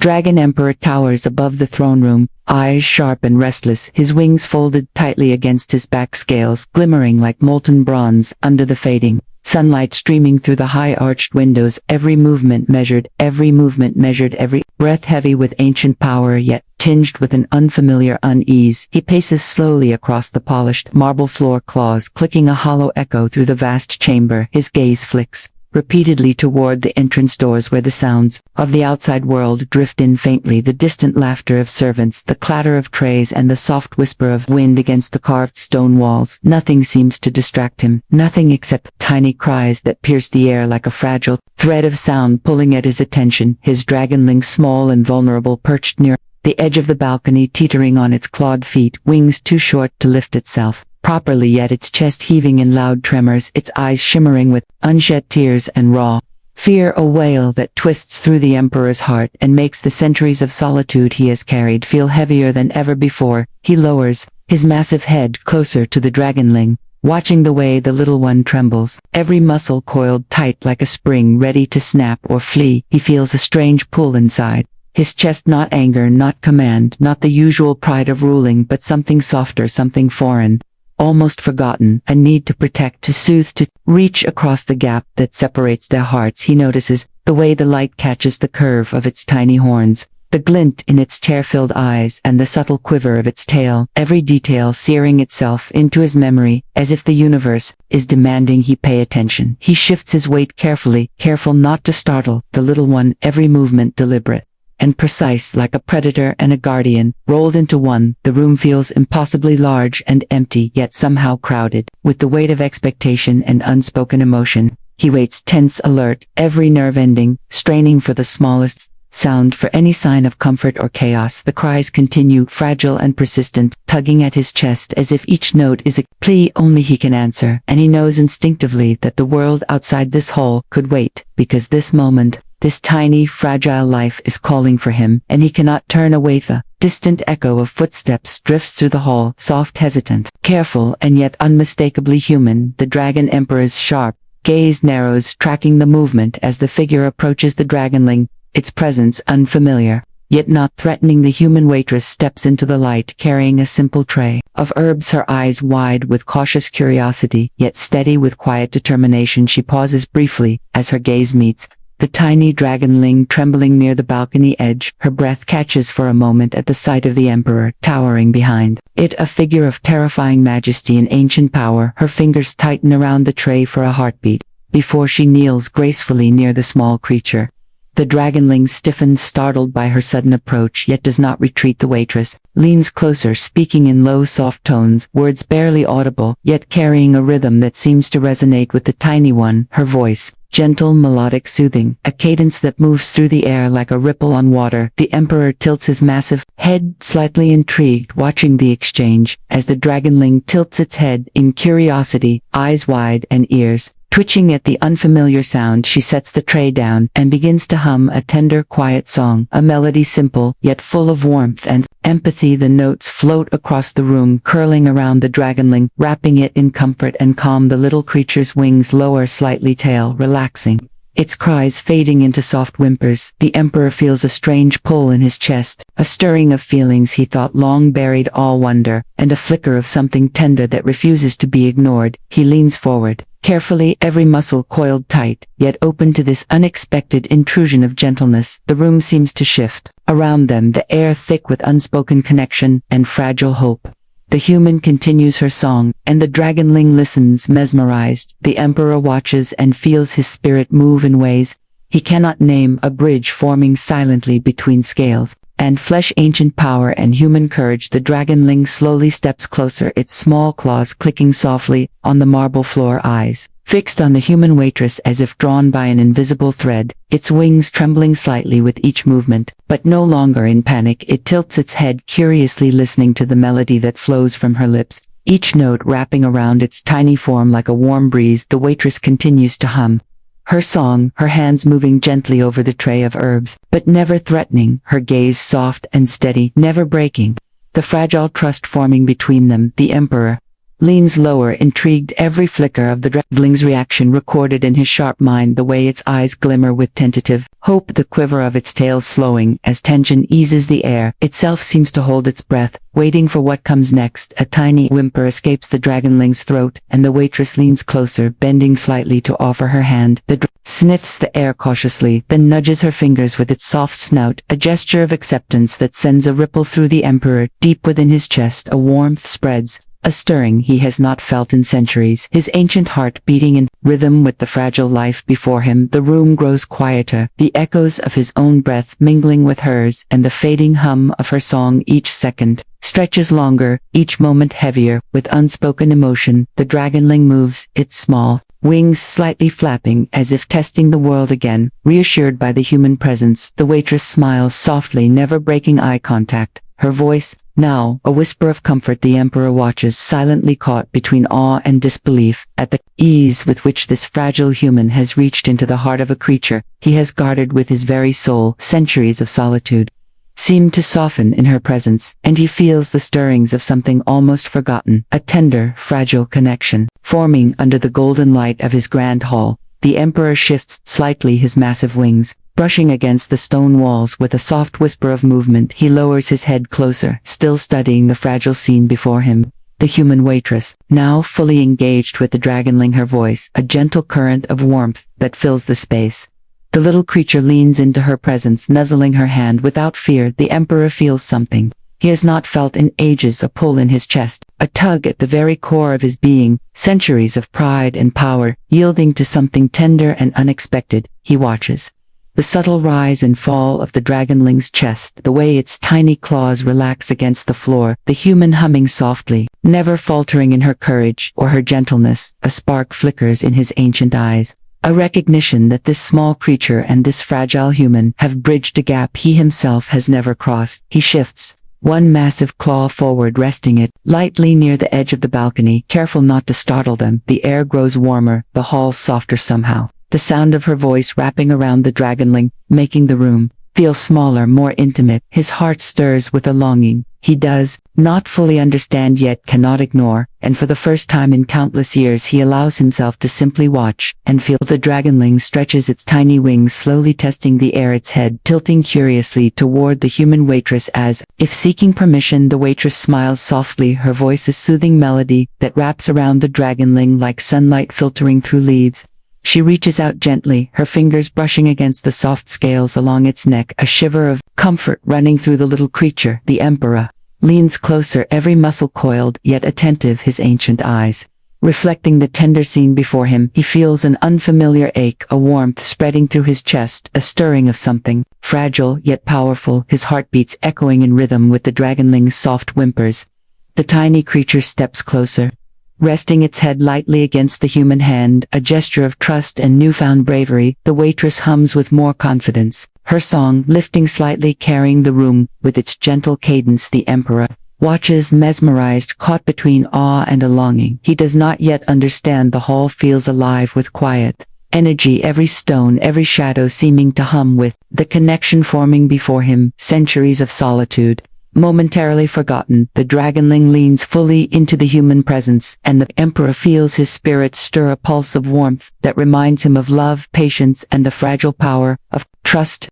Dragon Emperor towers above the throne room, eyes sharp and restless, his wings folded tightly against his back, scales glimmering like molten bronze under the fading sunlight streaming through the high-arched windows, every movement measured, every breath heavy with ancient power yet tinged with an unfamiliar unease. He paces slowly across the polished marble floor, claws clicking a hollow echo through the vast chamber. His gaze flicks repeatedly toward the entrance doors where the sounds of the outside world drift in faintly, the distant laughter of servants, the clatter of trays, and the soft whisper of wind against the carved stone walls. Nothing seems to distract him, nothing except tiny cries that pierce the air like a fragile thread of sound pulling at his attention. His dragonling, small and vulnerable, perched near the edge of the balcony, teetering on its clawed feet, wings too short to lift itself properly, yet its chest heaving in loud tremors, its eyes shimmering with unshed tears and raw fear, a wail that twists through the Emperor's heart and makes the centuries of solitude he has carried feel heavier than ever before. He lowers his massive head closer to the dragonling, watching the way the little one trembles, every muscle coiled tight like a spring ready to snap or flee. He feels a strange pull inside his chest, not anger, not command, not the usual pride of ruling, but something softer, something foreign, almost forgotten, a need to protect, to soothe, to reach across the gap that separates their hearts. He notices the way the light catches the curve of its tiny horns, the glint in its tear-filled eyes, and the subtle quiver of its tail, every detail searing itself into his memory, as if the universe is demanding he pay attention. He shifts his weight carefully, careful not to startle the little one, every movement deliberate and precise, like a predator and a guardian, rolled into one. The room feels impossibly large and empty, yet somehow crowded with the weight of expectation and unspoken emotion. He waits, tense, alert, every nerve ending, straining for the smallest sound, for any sign of comfort or chaos. The cries continue, fragile and persistent, tugging at his chest as if each note is a plea only he can answer, and he knows instinctively that the world outside this hall could wait, because this moment, this tiny, fragile life is calling for him, and he cannot turn away. The distant echo of footsteps drifts through the hall, soft, hesitant, careful, and yet unmistakably human. The Dragon Emperor's sharp gaze narrows, tracking the movement as the figure approaches the dragonling, its presence unfamiliar, yet not threatening. The human waitress steps into the light, carrying a simple tray of herbs, her eyes wide with cautious curiosity, yet steady with quiet determination. She pauses briefly as her gaze meets the tiny dragonling trembling near the balcony edge. Her breath catches for a moment at the sight of the Emperor, towering behind it, a figure of terrifying majesty and ancient power. Her fingers tighten around the tray for a heartbeat, before she kneels gracefully near the small creature. The dragonling stiffens, startled by her sudden approach, yet does not retreat. The waitress leans closer, speaking in low, soft tones, words barely audible, yet carrying a rhythm that seems to resonate with the tiny one. Her voice, gentle, melodic, soothing, a cadence that moves through the air like a ripple on water. The Emperor tilts his massive head, slightly intrigued, watching the exchange, as the dragonling tilts its head in curiosity, eyes wide and ears twitching at the unfamiliar sound. She sets the tray down and begins to hum a tender, quiet song, a melody simple, yet full of warmth and empathy. The notes float across the room, curling around the dragonling, wrapping it in comfort and calm. The little creature's wings lower slightly, tail relaxing, its cries fading into soft whimpers. The Emperor feels a strange pull in his chest, a stirring of feelings he thought long buried, all wonder, and a flicker of something tender that refuses to be ignored. He leans forward, carefully, every muscle coiled tight, yet open to this unexpected intrusion of gentleness. The room seems to shift around them, the air thick with unspoken connection and fragile hope. The human continues her song, and the dragonling listens, mesmerized. The Emperor watches and feels his spirit move in ways he cannot name, a bridge forming silently between scales and flesh, ancient power and human courage. The dragonling slowly steps closer, its small claws clicking softly on the marble floor, eyes fixed on the human waitress as if drawn by an invisible thread, its wings trembling slightly with each movement. But no longer in panic, it tilts its head curiously, listening to the melody that flows from her lips, each note wrapping around its tiny form like a warm breeze. The waitress continues to hum her song, her hands moving gently over the tray of herbs, but never threatening, her gaze soft and steady, never breaking. The fragile trust forming between them. The Emperor leans lower, intrigued, every flicker of the Dragonling's reaction recorded in his sharp mind, the way its eyes glimmer with tentative hope, the quiver of its tail slowing as tension eases the air. Itself seems to hold its breath, waiting for what comes next. A tiny whimper escapes the Dragonling's throat, and the waitress leans closer, bending slightly to offer her hand. The sniffs the air cautiously, then nudges her fingers with its soft snout, a gesture of acceptance that sends a ripple through the Emperor. Deep within his chest, a warmth spreads, a stirring he has not felt in centuries, his ancient heart beating in rhythm with the fragile life before him. The room grows quieter, the echoes of his own breath mingling with hers, and the fading hum of her song each second stretches longer, each moment heavier with unspoken emotion. The Dragonling moves, its small wings slightly flapping as if testing the world again, reassured by the human presence. The waitress smiles softly, never breaking eye contact, her voice now a whisper of comfort. The Emperor watches, silently caught between awe and disbelief at the ease with which this fragile human has reached into the heart of a creature he has guarded with his very soul. Centuries of solitude seem to soften in her presence, and he feels the stirrings of something almost forgotten, a tender, fragile connection forming under the golden light of his grand hall. The Emperor shifts slightly his massive wings, brushing against the stone walls. With a soft whisper of movement, he lowers his head closer, still studying the fragile scene before him. The human waitress, now fully engaged with the Dragonling, her voice a gentle current of warmth that fills the space. The little creature leans into her presence, nuzzling her hand without fear. The Emperor feels something he has not felt in ages, a pull in his chest, a tug at the very core of his being, centuries of pride and power yielding to something tender and unexpected. He watches the subtle rise and fall of the Dragonling's chest, the way its tiny claws relax against the floor, the human humming softly, never faltering in her courage or her gentleness. A spark flickers in his ancient eyes, a recognition that this small creature and this fragile human have bridged a gap he himself has never crossed. He shifts one massive claw forward, resting it lightly near the edge of the balcony, careful not to startle them. The air grows warmer, the hall softer somehow, the sound of her voice wrapping around the Dragonling, making the room feel smaller, more intimate. His heart stirs with a longing he does not fully understand yet cannot ignore, and for the first time in countless years he allows himself to simply watch and feel. The Dragonling stretches its tiny wings, slowly testing the air, its head tilting curiously toward the human waitress as if seeking permission. The waitress smiles softly, her voice a soothing melody that wraps around the Dragonling like sunlight filtering through leaves. She reaches out gently, her fingers brushing against the soft scales along its neck, a shiver of comfort running through the little creature. The Emperor leans closer, every muscle coiled yet attentive, his ancient eyes reflecting the tender scene before him. He feels an unfamiliar ache, a warmth spreading through his chest, a stirring of something fragile yet powerful, his heartbeats echoing in rhythm with the Dragonling's soft whimpers. The tiny creature steps closer, resting its head lightly against the human hand, a gesture of trust and newfound bravery. The waitress hums with more confidence, her song lifting slightly, carrying the room with its gentle cadence. The Emperor watches, mesmerized, caught between awe and a longing he does not yet understand. The hall feels alive with quiet energy, every stone, every shadow seeming to hum with the connection forming before him. Centuries of solitude momentarily forgotten, the Dragonling leans fully into the human presence, and the Emperor feels his spirit stir, a pulse of warmth that reminds him of love, patience, and the fragile power of trust.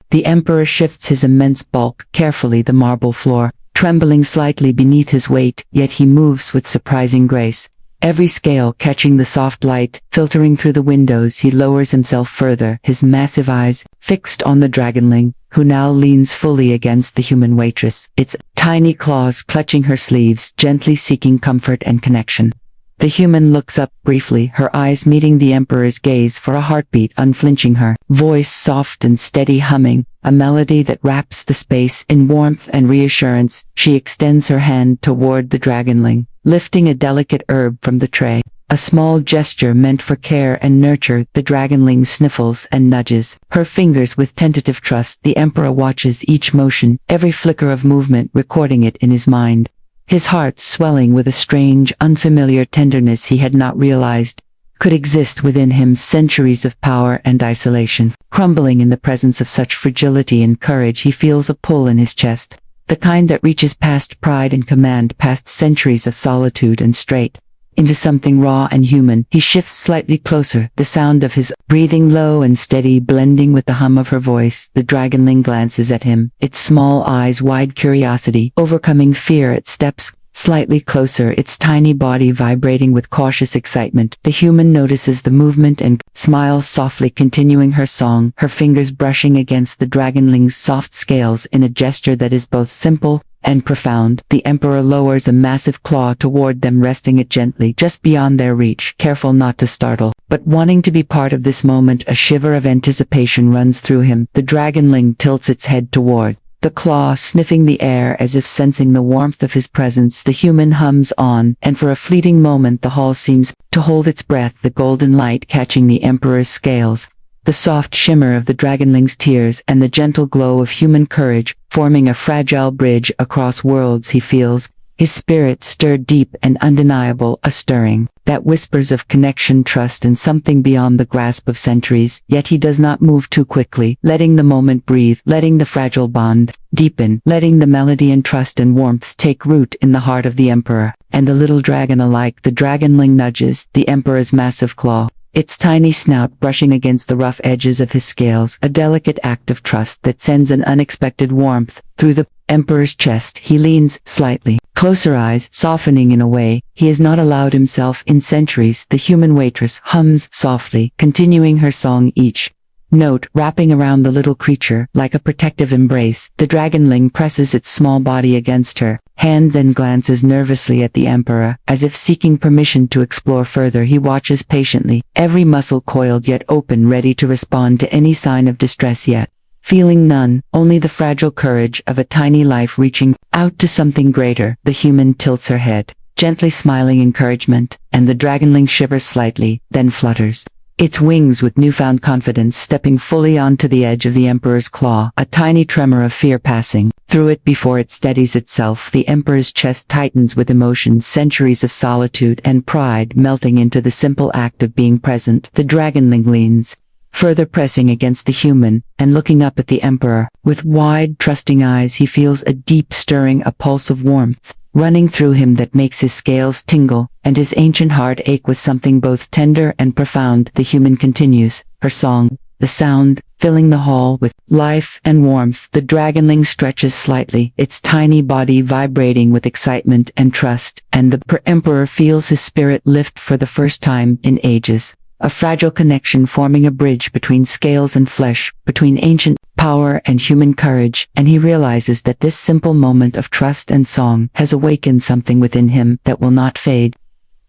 The Emperor shifts his immense bulk carefully, the marble floor trembling slightly beneath his weight, yet he moves with surprising grace. Every scale catching the soft light filtering through the windows. He lowers himself further, his massive eyes fixed on the Dragonling, who now leans fully against the human waitress, its tiny claws clutching her sleeves, gently seeking comfort and connection. The human looks up briefly, her eyes meeting the Emperor's gaze for a heartbeat, unflinching, her voice soft and steady, humming a melody that wraps the space in warmth and reassurance. She extends her hand toward the Dragonling, lifting a delicate herb from the tray, a small gesture meant for care and nurture. The Dragonling sniffles and nudges her fingers with tentative trust. The Emperor watches each motion, every flicker of movement, recording it in his mind, his heart swelling with a strange, unfamiliar tenderness he had not realized could exist within him. Centuries of power and isolation, crumbling in the presence of such fragility and courage. He feels a pull in his chest, the kind that reaches past pride and command, past centuries of solitude and straight, into something raw and human. He shifts slightly closer, the sound of his breathing low and steady blending with the hum of her voice. The Dragonling glances at him, its small eyes wide curiosity, overcoming fear. It steps slightly closer, its tiny body vibrating with cautious excitement. The human notices the movement and smiles softly, continuing her song, her fingers brushing against the Dragonling's soft scales in a gesture that is both simple and profound. The Emperor lowers a massive claw toward them, resting it gently just beyond their reach, careful not to startle, but wanting to be part of this moment. A shiver of anticipation runs through him. The Dragonling tilts its head toward the claw, sniffing the air as if sensing the warmth of his presence. The human hums on, and for a fleeting moment the hall seems to hold its breath, the golden light catching the Emperor's scales, the soft shimmer of the Dragonling's tears, and the gentle glow of human courage, forming a fragile bridge across worlds. He feels his spirit stirred deep and undeniable, a stirring that whispers of connection, trust, and something beyond the grasp of centuries. Yet he does not move too quickly, letting the moment breathe, letting the fragile bond deepen, letting the melody and trust and warmth take root in the heart of the Emperor and the little dragon alike. The Dragonling nudges the Emperor's massive claw, its tiny snout brushing against the rough edges of his scales, a delicate act of trust that sends an unexpected warmth through the Emperor's chest. He leans slightly closer, eyes softening in a way he has not allowed himself in centuries. The human waitress hums softly, continuing her song, each note wrapping around the little creature like a protective embrace. The Dragonling presses its small body against her hand, then glances nervously at the Emperor, as if seeking permission to explore further. He watches patiently, every muscle coiled yet open, ready to respond to any sign of distress, yet feeling none, only the fragile courage of a tiny life reaching out to something greater. The human tilts her head, gently smiling encouragement, and the Dragonling shivers slightly, then flutters its wings with newfound confidence, stepping fully onto the edge of the Emperor's claw, a tiny tremor of fear passing through it before it steadies itself. The Emperor's chest tightens with emotion, centuries of solitude and pride melting into the simple act of being present. The Dragonling leans further, pressing against the human, and looking up at the Emperor. With wide, trusting eyes he feels a deep stirring, a pulse of warmth running through him that makes his scales tingle, and his ancient heart ache with something both tender and profound. The human continues her song, the sound filling the hall with life and warmth. The Dragonling stretches slightly, its tiny body vibrating with excitement and trust, and the Emperor feels his spirit lift for the first time in ages. A fragile connection forming a bridge between scales and flesh, between ancient power and human courage, and he realizes that this simple moment of trust and song has awakened something within him that will not fade.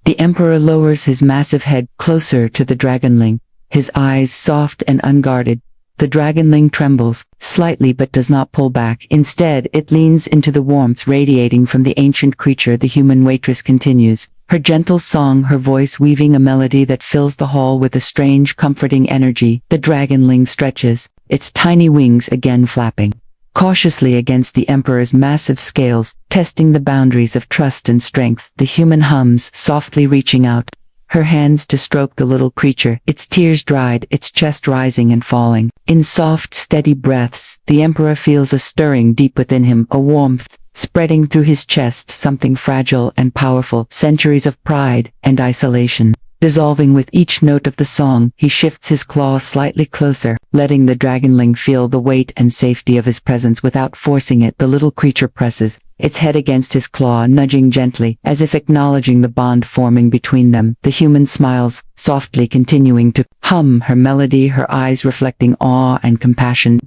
The Emperor lowers his massive head closer to the Dragonling, his eyes soft and unguarded. The Dragonling trembles slightly but does not pull back. Instead, it leans into the warmth radiating from the ancient creature. The human waitress continues her gentle song, her voice weaving a melody that fills the hall with a strange, comforting energy. The Dragonling stretches, its tiny wings again flapping cautiously against the Emperor's massive scales, testing the boundaries of trust and strength. The human hums softly, reaching out her hands to stroke the little creature, its tears dried, its chest rising and falling in soft, steady breaths. The Emperor feels a stirring deep within him, a warmth spreading through his chest, something fragile and powerful, centuries of pride and isolation dissolving with each note of the song. He shifts his claw slightly closer, letting the Dragonling feel the weight and safety of his presence without forcing it. The little creature presses its head against his claw, nudging gently, as if acknowledging the bond forming between them. The human smiles softly, continuing to hum her melody, her eyes reflecting awe and compassion.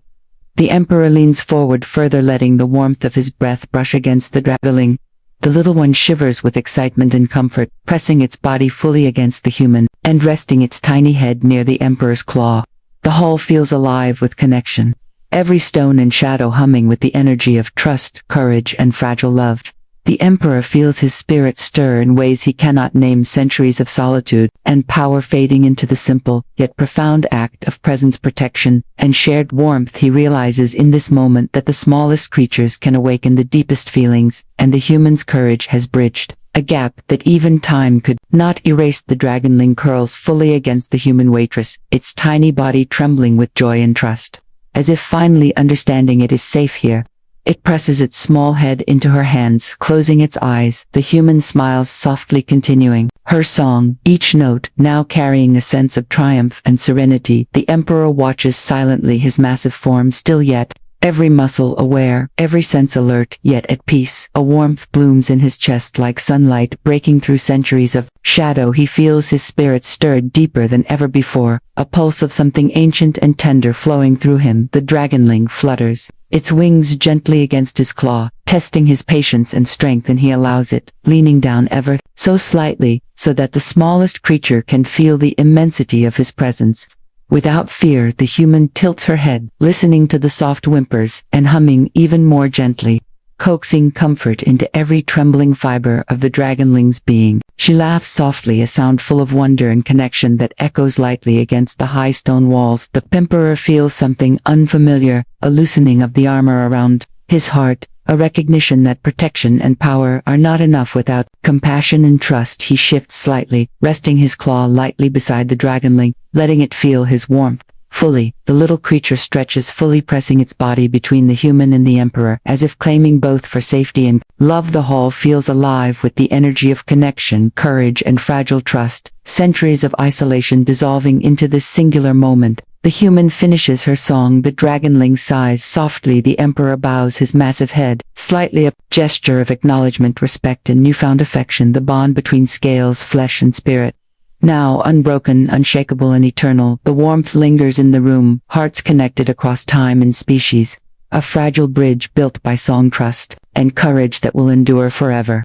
The Emperor leans forward further, letting the warmth of his breath brush against the Dragonling. The little one shivers with excitement and comfort, pressing its body fully against the human, and resting its tiny head near the Emperor's claw. The hall feels alive with connection, every stone and shadow humming with the energy of trust, courage, and fragile love. The Emperor feels his spirit stir in ways he cannot name, centuries of solitude and power fading into the simple, yet profound act of presence, protection, and shared warmth. He realizes in this moment that the smallest creatures can awaken the deepest feelings, and the human's courage has bridged a gap that even time could not erase. The Dragonling curls fully against the human waitress, its tiny body trembling with joy and trust. As if finally understanding it is safe here, it presses its small head into her hands, closing its eyes. The human smiles softly, continuing her song, each note now carrying a sense of triumph and serenity. The Emperor watches silently, his massive form still yet, every muscle aware, every sense alert, yet at peace. A warmth blooms in his chest like sunlight breaking through centuries of shadow. He feels his spirit stirred deeper than ever before, a pulse of something ancient and tender flowing through him. The Dragonling flutters, its wings gently against his claw, testing his patience and strength, and he allows it, leaning down ever so slightly, so that the smallest creature can feel the immensity of his presence. Without fear, the human tilts her head, listening to the soft whimpers, and humming even more gently, coaxing comfort into every trembling fiber of the Dragonling's being. She laughs softly, a sound full of wonder and connection that echoes lightly against the high stone walls. The Emperor feels something unfamiliar, a loosening of the armor around his heart, a recognition that protection and power are not enough without compassion and trust. He shifts slightly, resting his claw lightly beside the Dragonling, letting it feel his warmth fully. The little creature stretches fully, pressing its body between the human and the Emperor, as if claiming both for safety and love. The hall feels alive with the energy of connection, courage, and fragile trust, centuries of isolation dissolving into this singular moment. The human finishes her song, the Dragonling sighs softly, the Emperor bows his massive head, slightly, a gesture of acknowledgement, respect, and newfound affection. The bond between scales, flesh, and spirit, now unbroken, unshakable, and eternal. The warmth lingers in the room, hearts connected across time and species, a fragile bridge built by song, trust, and courage that will endure forever.